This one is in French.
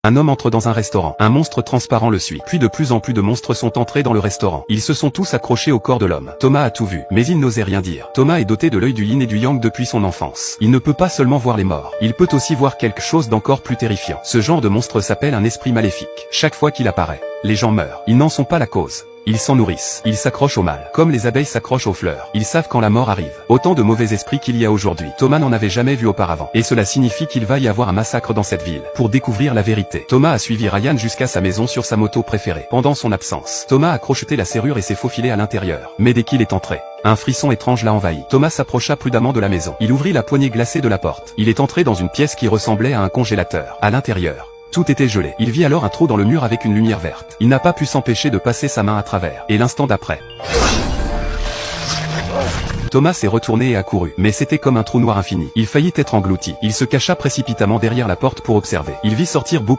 Un homme entre dans un restaurant. Un monstre transparent le suit. Puis de plus en plus de monstres sont entrés dans le restaurant. Ils se sont tous accrochés au corps de l'homme. Thomas a tout vu, mais il n'osait rien dire. Thomas est doté de l'œil du yin et du yang depuis son enfance. Il ne peut pas seulement voir les morts. Il peut aussi voir quelque chose d'encore plus terrifiant. Ce genre de monstre s'appelle un esprit maléfique. Chaque fois qu'il apparaît, les gens meurent. Ils n'en sont pas la cause. Ils s'en nourrissent. Ils s'accrochent au mal. Comme les abeilles s'accrochent aux fleurs. Ils savent quand la mort arrive. Autant de mauvais esprits qu'il y a aujourd'hui. Thomas n'en avait jamais vu auparavant. Et cela signifie qu'il va y avoir un massacre dans cette ville. Pour découvrir la vérité, Thomas a suivi Ryan jusqu'à sa maison sur sa moto préférée. Pendant son absence, Thomas a crocheté la serrure et s'est faufilé à l'intérieur. Mais dès qu'il est entré, un frisson étrange l'a envahi. Thomas s'approcha prudemment de la maison. Il ouvrit la poignée glacée de la porte. Il est entré dans une pièce qui ressemblait à un congélateur. À l'intérieur, tout était gelé. Il vit alors un trou dans le mur avec une lumière verte. Il n'a pas pu s'empêcher de passer sa main à travers. Et l'instant d'après, Thomas s'est retourné et a couru. Mais c'était comme un trou noir infini. Il faillit être englouti. Il se cacha précipitamment derrière la porte pour observer. Il vit sortir beaucoup